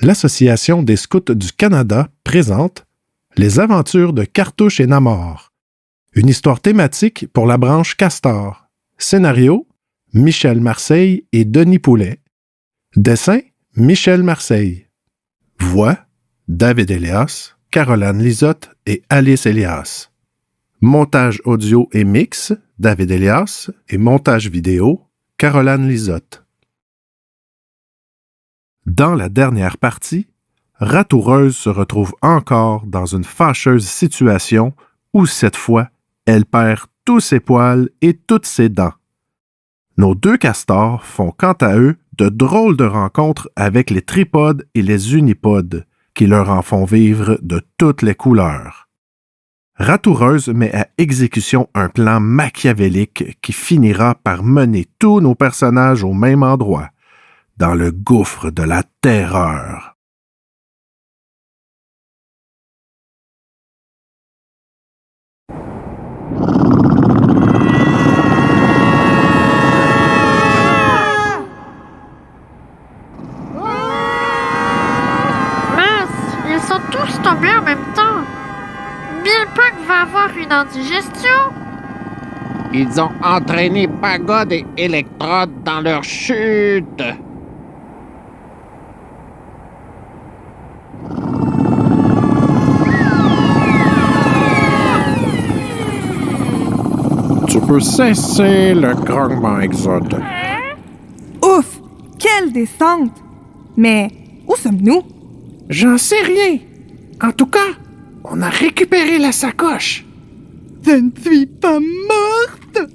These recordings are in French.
l'Association des scouts du Canada présente Les aventures de Cartouche et Namor. Une histoire thématique pour la branche Castor. Scénario, Michel Marseille et Denis Poulet. Dessin, Michel Marseille. Voix, David Elias, Caroline Lisotte et Alice Elias. Montage audio et mix, David Elias, et montage vidéo, Caroline Lisotte. Dans la dernière partie, Ratoureuse se retrouve encore dans une fâcheuse situation où, cette fois, elle perd tous ses poils et toutes ses dents. Nos deux castors font quant à eux de drôles de rencontres avec les tripodes et les unipodes, qui leur en font vivre de toutes les couleurs. Ratoureuse met à exécution un plan machiavélique qui finira par mener tous nos personnages au même endroit, dans le gouffre de la terreur. Mince, ils sont tous tombés en même temps. Bill Puck va avoir une indigestion. Ils ont entraîné Pagode et Électrode dans leur chute. Tu peux cesser le grognement, Exode. Ouf! Quelle descente! Mais où sommes-nous? J'en sais rien. En tout cas, on a récupéré la sacoche. Je ne suis pas morte!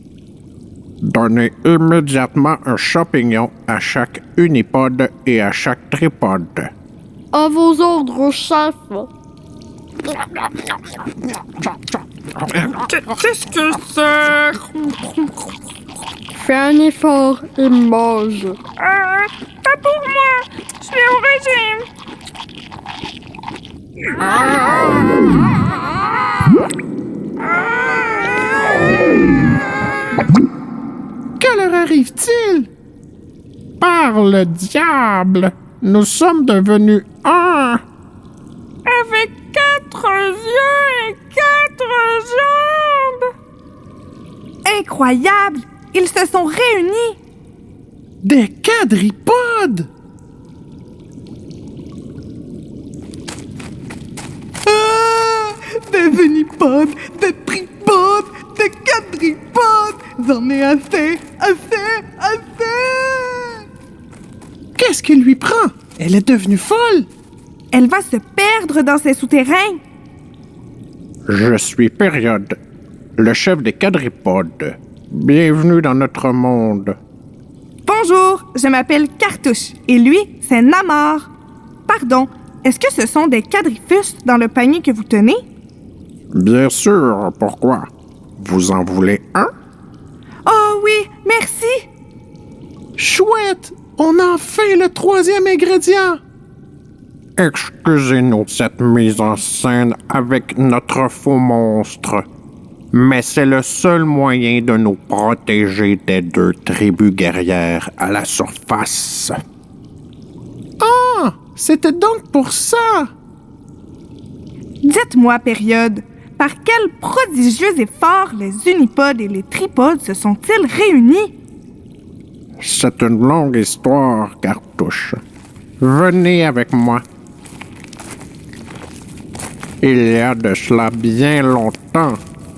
Donnez immédiatement un champignon à chaque unipode et à chaque tripode. À vos ordres, chef. Qu'est-ce que c'est? Fais un effort et mange. Pas pour moi! Je suis au régime! Que leur arrive-t-il? Par le diable! Nous sommes devenus un! Avec 4 yeux et 4 jambes! Incroyable! Ils se sont réunis! Des quadripodes! Ah! Des unipodes, des tripodes, des quadripodes! J'en ai assez! Qu'est-ce qui lui prend? Elle est devenue folle! Elle va se perdre dans ces souterrains! Je suis Période, le chef des quadripodes. Bienvenue dans notre monde. Bonjour, je m'appelle Cartouche, et lui, c'est Namor. Pardon, est-ce que ce sont des quadrifustes dans le panier que vous tenez? Bien sûr, pourquoi? Vous en voulez un? Oh oui, merci! Chouette! On a enfin le 3e ingrédient! Excusez-nous de cette mise en scène avec notre faux monstre, mais c'est le seul moyen de nous protéger des 2 tribus guerrières à la surface. Ah! C'était donc pour ça! Dites-moi, Période, par quel prodigieux effort les unipodes et les tripodes se sont-ils réunis? C'est une longue histoire, Cartouche. Venez avec moi. Il y a de cela bien longtemps,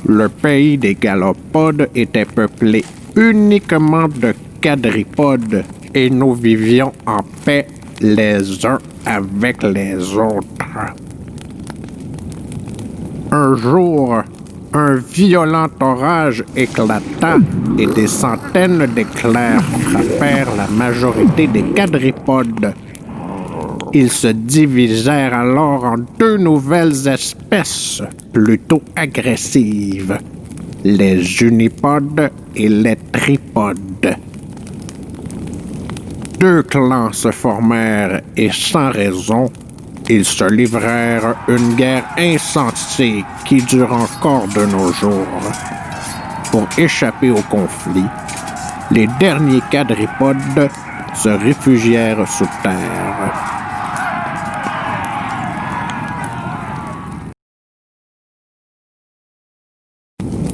le pays des Galopodes était peuplé uniquement de quadripodes et nous vivions en paix les uns avec les autres. Un jour, un violent orage éclata et des centaines d'éclairs frappèrent la majorité des quadripodes. Ils se divisèrent alors en 2 nouvelles espèces plutôt agressives, les unipodes et les tripodes. 2 clans se formèrent et sans raison, ils se livrèrent une guerre insensée qui dure encore de nos jours. Pour échapper au conflit, les derniers quadripodes se réfugièrent sous terre.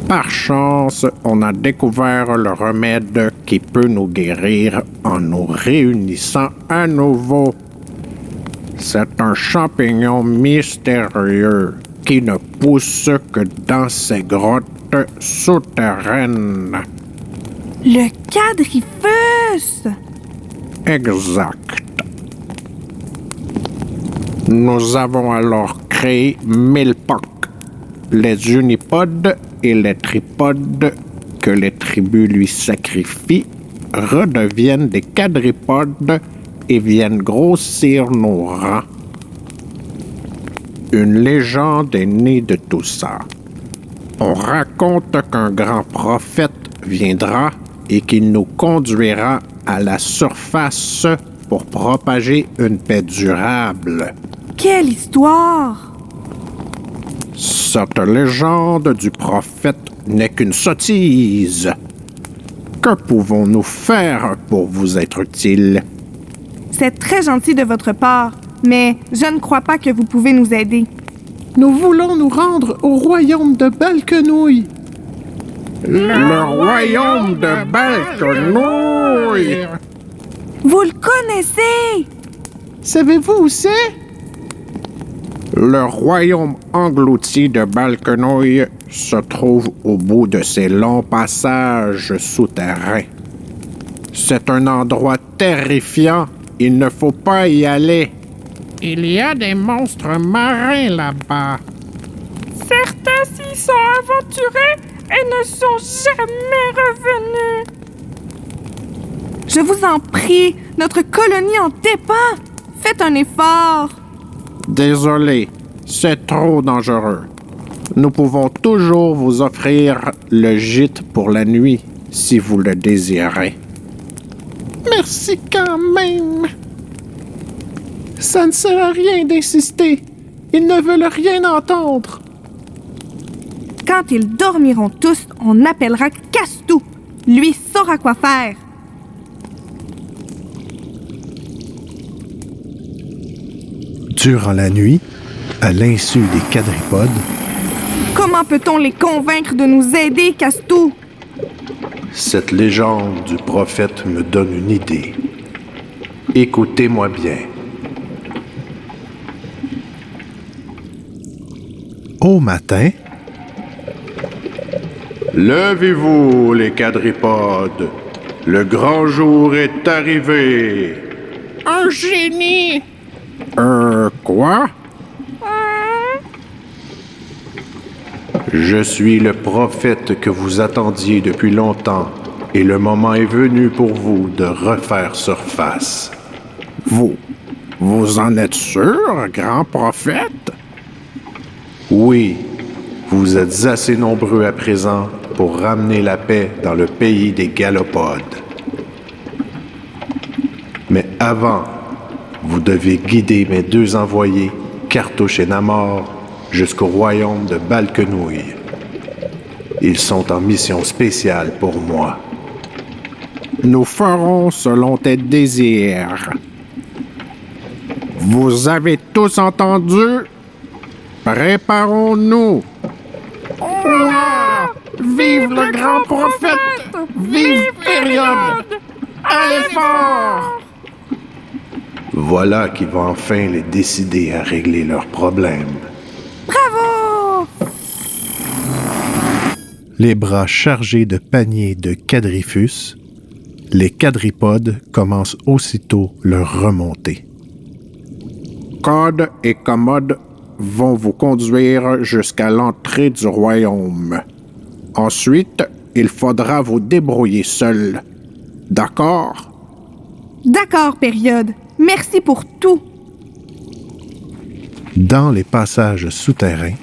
Par chance, on a découvert le remède qui peut nous guérir en nous réunissant à nouveau. C'est un champignon mystérieux qui ne pousse que dans ces grottes souterraines. Le quadrifus! Exact. Nous avons alors créé 1000 POC, les unipodes et les tripodes que les tribus lui sacrifient redeviennent des quadripodes et viennent grossir nos rangs. Une légende est née de tout ça. On raconte qu'un grand prophète viendra et qu'il nous conduira à la surface pour propager une paix durable. Quelle histoire! Cette légende du prophète n'est qu'une sottise. Que pouvons-nous faire pour vous être utiles? C'est très gentil de votre part, mais je ne crois pas que vous pouvez nous aider. Nous voulons nous rendre au royaume de Balquenouille. Le royaume de Balquenouille! Vous le connaissez! Savez-vous où c'est? Le royaume englouti de Balquenouille se trouve au bout de ces longs passages souterrains. C'est un endroit terrifiant. Il ne faut pas y aller. Il y a des monstres marins là-bas. Certains s'y sont aventurés et ne sont jamais revenus. Je vous en prie, notre colonie en dépend. Faites un effort. Désolé, c'est trop dangereux. Nous pouvons toujours vous offrir le gîte pour la nuit, si vous le désirez. Merci quand même. Ça ne sert à rien d'insister. Ils ne veulent rien entendre. Quand ils dormiront tous, on appellera Castou. Lui saura quoi faire. Durant la nuit, à l'insu des quadripodes, Comment peut-on les convaincre de nous aider, Castou? cette légende du prophète me donne une idée. Écoutez-moi bien. Au matin, levez-vous, les quadripodes. Le grand jour est arrivé. Un génie! Quoi? Je suis le prophète que vous attendiez depuis longtemps, et le moment est venu pour vous de refaire surface. Vous en êtes sûr, grand prophète? Oui, vous êtes assez nombreux à présent pour ramener la paix dans le pays des galopodes. Mais avant, vous devez guider mes deux envoyés, Cartouche et Namor, jusqu'au royaume de Balquenouille. Ils sont en mission spéciale pour moi. Nous ferons selon tes désirs. Vous avez tous entendu? Préparons-nous. Vive le grand prophète! Vive période! Allez fort! Voilà qui va enfin les décider à régler leurs problèmes. Bravo! Les bras chargés de paniers de quadrifus, les quadripodes commencent aussitôt leur remontée. Code et Commode vont vous conduire jusqu'à l'entrée du royaume. Ensuite, il faudra vous débrouiller seul. D'accord? D'accord, période. Merci pour tout. Dans les passages souterrains,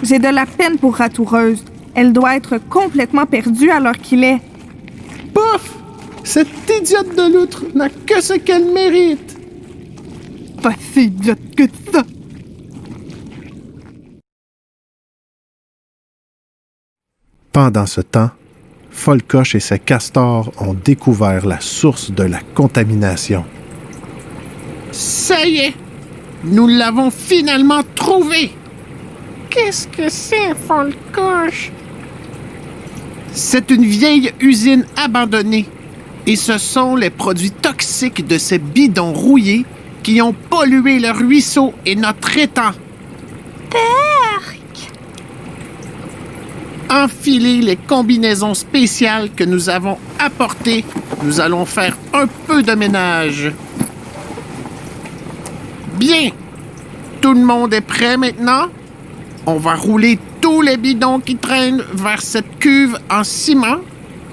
J'ai de la peine pour Ratoureuse. Elle doit être complètement perdue à l'heure qu'il est. Pouf! Cette idiote de loutre n'a que ce qu'elle mérite. Pas si idiote que ça. pendant ce temps, Folcoche et ses castors ont découvert la source de la contamination. Ça y est! Nous l'avons finalement trouvé! Qu'est-ce que c'est, Folcoche? C'est une vieille usine abandonnée. Et ce sont les produits toxiques de ces bidons rouillés qui ont pollué le ruisseau et notre étang. Berk! Enfilez les combinaisons spéciales que nous avons apportées. Nous allons faire un peu de ménage. Bien. Tout le monde est prêt maintenant? On va rouler tous les bidons qui traînent vers cette cuve en ciment.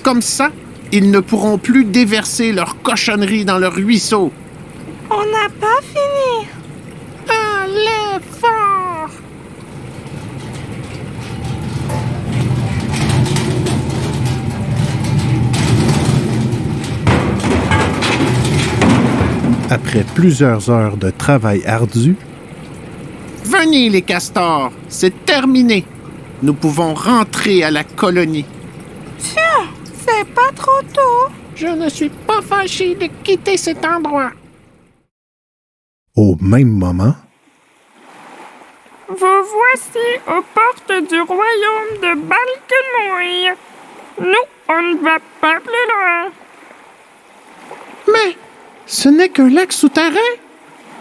Comme ça, ils ne pourront plus déverser leur cochonnerie dans le ruisseau. On n'a pas fini. Allez fort! Après plusieurs heures de travail ardu, Venez les castors, c'est terminé. Nous pouvons rentrer à la colonie. C'est pas trop tôt. Je ne suis pas fâché de quitter cet endroit. au même moment, Vous voici aux portes du royaume de Balkenouille. Nous, on ne va pas plus loin. Mais ce n'est qu'un lac souterrain.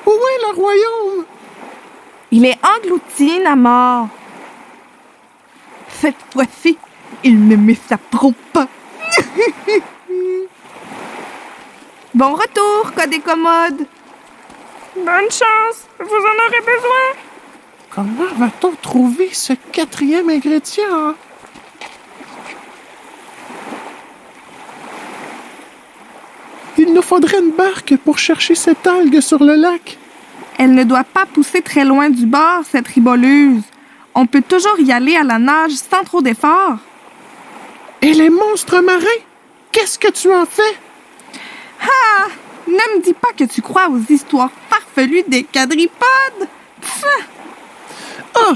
Où est le royaume? Il est englouti, Namor. Cette fois-ci, ils ne m'échapperont pas. Bon retour, Code et Commode. Bonne chance, vous en aurez besoin. Comment va-t-on trouver ce 4e ingrédient? Il nous faudrait une barque pour chercher cette algue sur le lac. Elle ne doit pas pousser très loin du bord, cette riboluse. On peut toujours y aller à la nage sans trop d'efforts. Et les monstres marins? Qu'est-ce que tu en fais? Ah! Ne me dis pas que tu crois aux histoires farfelues des quadripodes. Pff! Ah!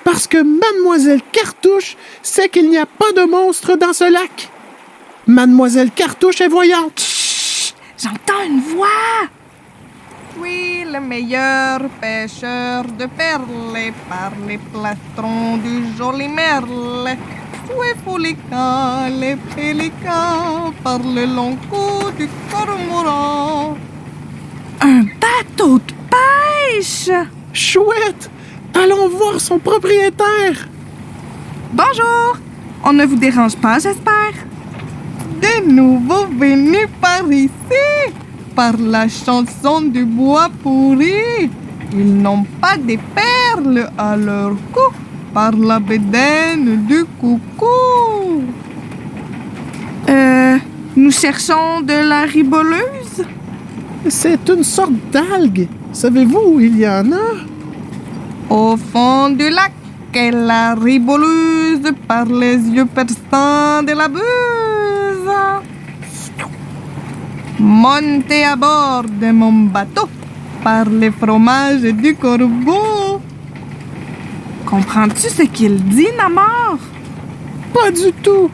Parce que Mademoiselle Cartouche sait qu'il n'y a pas de monstres dans ce lac. Mademoiselle Cartouche est voyante. Chut! J'entends une voix. Oui, le meilleur pêcheur de perles par les plastrons du joli merle. Fouet folica, les pélicans par le long cou du cormoran. Un bateau de pêche! Chouette! Allons voir son propriétaire. Bonjour! On ne vous dérange pas, j'espère? De nouveau venus par ici, par la chanson du bois pourri. Ils n'ont pas des perles à leur cou, par la bédaine du coucou. Nous cherchons de la riboleuse? C'est une sorte d'algue. Savez-vous où il y en a? Au fond du lac est la riboleuse par les yeux perçants de la buse. Montez à bord de mon bateau par les fromages du corbeau. Comprends-tu ce qu'il dit, Namor? Pas du tout.